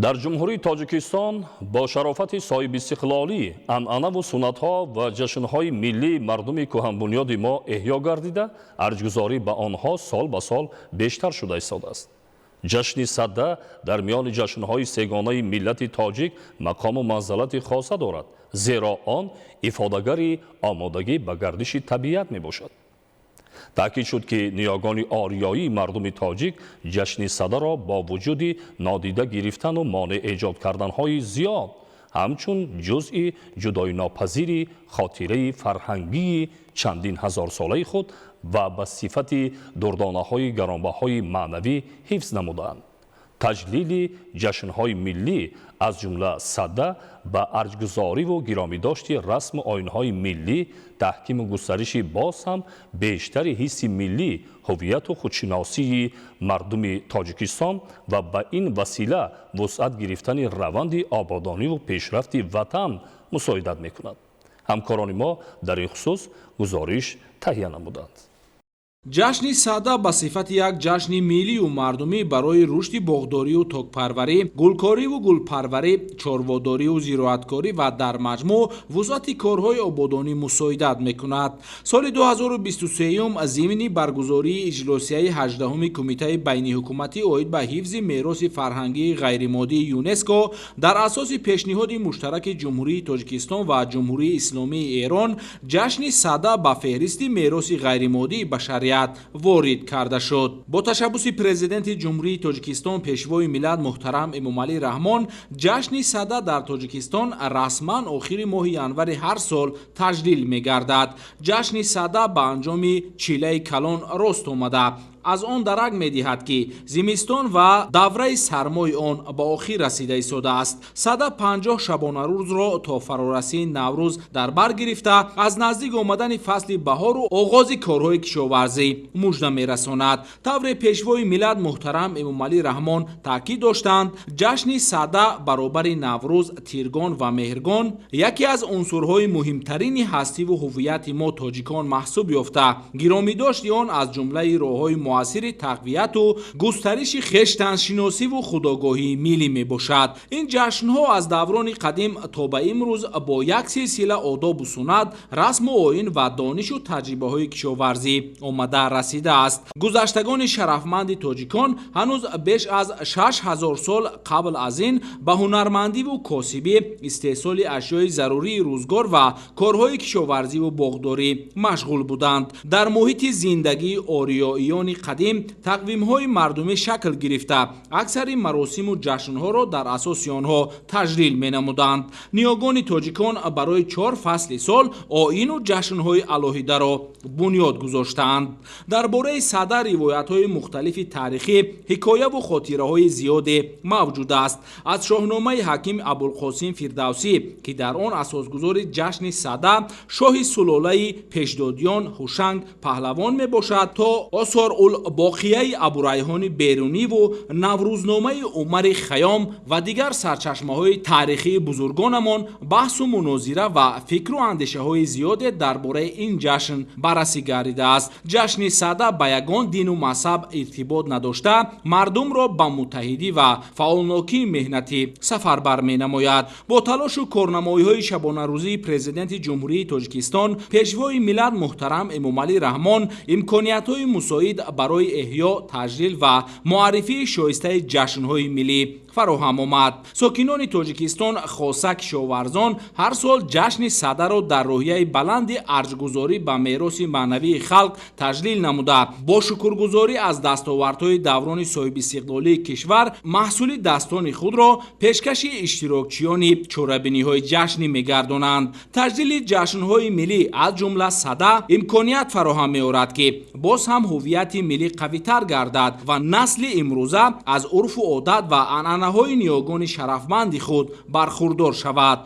дар ҷумҳурии Тоҷикистон бо шарофати соҳибистиқлолӣ анъанаву суннатҳо ва ҷашнҳои миллии мардуми кӯҳанбунёди мо эҳьё гардида, арҷгузорӣ ба онҳо сол ба сол бештар шуда истодааст. ҷашни Садда дар миёни ҷашнҳои сегонаи миллати тоҷик мақому манзалати хоса дорад, зеро он ифодагари омодагӣ ба гардиши табиат мебошад. таъкид шуд ки ниёгони ориёии мардуми тоҷик ҷашни Саддаро бо вуҷуди нодида гирифтану монеъ эҷод карданҳои зиёд ҳамчун ҷузъи ҷудоинопазири хотираи фарҳангии чандин ҳазорсолаи худ ва ба сифати дурдонаҳои гаронбаҳои маънавӣ ҳифз намуданд. таҷлили ҷашнҳои миллӣ аз ҷумла Садда ба арҷгузориву гиромидошти расму оинҳои миллӣ, таҳкиму густариши боз ҳам бештари ҳисси миллӣ, ҳувияту худшиносии мардуми Тоҷикистон ва ба ин васила вусъат гирифтани раванди ободониву пешрафти ватан мусоидат мекунад. ҳамкорони мо дар ин хусус гузориш таҳия намуданд. ҷашни Садда ба сифати як ҷашни миллию мардумӣ барои рушди боғдорию токпарварӣ, гулкориву гулпарварӣ, чорводорию зироаткорӣ ва дар маҷмӯъ вусъати корҳои ободонӣ мусоидат мекунад. соли 2023 зимини баргузории иҷлосияи 18-уми Кумитаи байниҳукуматӣ оид ба ҳифзи мероси фарҳангии ғайримоддии ЮНЕСКО дар асоси пешниҳоди муштараки ҷумҳурии Тоҷикистон ва ҷумҳурии Исломии Эрон ҷашни Садда ба феҳристи мероси ғайримоддии башарият ворид карда шуд. бо ташаббуси президенти ҷумҳурии Тоҷикистон пешвои миллат муҳтарам Эмомалӣ Раҳмон, ҷашни Садда дар Тоҷикистон расман охири моҳи январи ҳар сол таҷлил мегардад. ҷашни Садда ба анҷоми чилаи калон рост омада. аз он дарак медиҳад ки зимистон ва давраи сармои он ба охир расида истодааст. Садда 50 шабонарӯзро то фарорасии Наврӯз дар бар гирифта аз наздик омадани фасли баҳору оғози корҳои кишоварзӣ мужда мерасонад. тавре пешвои миллат муҳтарам Эмомалӣ Раҳмон таъкид доштанд, ҷашни Садда баробари Наврӯз, Тиргон ва Меҳргон яке аз унсурҳои муҳимтарини ҳастиву ҳуввияти мо тоҷикон маҳсуб ёфта, гиромидошти он аз ҷумлаи роҳҳои муассири тақвияту густариши хештаншиносиву худогоҳии миллӣ мебошад. ин ҷашнҳо аз даврони қадим то ба имрӯз бо як силсила одобу суннат, расму оин ва донишу таҷрибаҳои кишоварзӣ омада расидааст. гузаштагони шарафманди тоҷикон ҳанӯз беш аз 6000 сол қабл аз ин ба ҳунармандиву косибӣ, истеҳсоли ашёи зарурии рӯзгор ва корҳои кишоварзиву боғдорӣ машғул буданд. дар муҳити зиндагии ориёиёни қадим тақвимҳои мардумӣ шакл гирифта, аксари маросиму ҷашнҳоро дар асоси онҳо таҷлил менамуданд. ниёгони тоҷикон барои 4 фасли сол оину ҷашнҳои алоҳидаро бунёд гузоштаанд. дар бораи Садда ривоятҳои мухталифи таърихӣ, ҳикояву хотираҳои зиёде мавҷуд аст. аз шоҳномаи ҳаким Абулқосим Фирдавсӣ ки дар он асосгузори ҷашни Садда шоҳи сулолаи пешдодиён Ҳушанг паҳлавон мебошад, то осорулбоқияи Абурайҳони Беруниву Наврӯзномаи Умари Хаём ва дигар сарчашмаҳои таърихии бузургонамон баҳсу мунозира ва фикру андешаҳои зиёде дар бораи ин ҷашн баррасӣ гардидааст. ҷашни Садда ба ягон дину мазҳаб иртибот надошта, мардумро ба муттаҳидӣ ва фаъолнокии меҳнатӣ сафарбар менамояд. бо талошу корнамоиҳои шабонарӯзии президенти ҷумҳурии Тоҷикистон, пешвои миллат муҳтарам Эмомалӣ Раҳмон имкониятҳои мусоид барои эҳьё, таҷлил ва муаррифии шоистаи ҷашнҳои миллӣ фароҳам омад. сокинони Тоҷикистон, хоса кишоварзон ҳар сол ҷашни Саддаро дар роҳияи баланди арҷгузорӣ ба мероси маънавии халқ таҷлил намуда, бо шукргузорӣ аз дастовардҳои даврони соҳибистиқлолии кишвар маҳсулидастони худро пешкаши иштирокчиёни чорабиниҳои ҷашнӣ мегардонанд. таҷлили ҷашнҳои миллӣ аз ҷумла Садда имконият фароҳам меорад ки боз ҳам ҳуввияти миллӣ қавитар гардад ва насли имрӯза аз урфу одат ва анъанаҳои ниёгони шарафманди худ бархурдор шавад.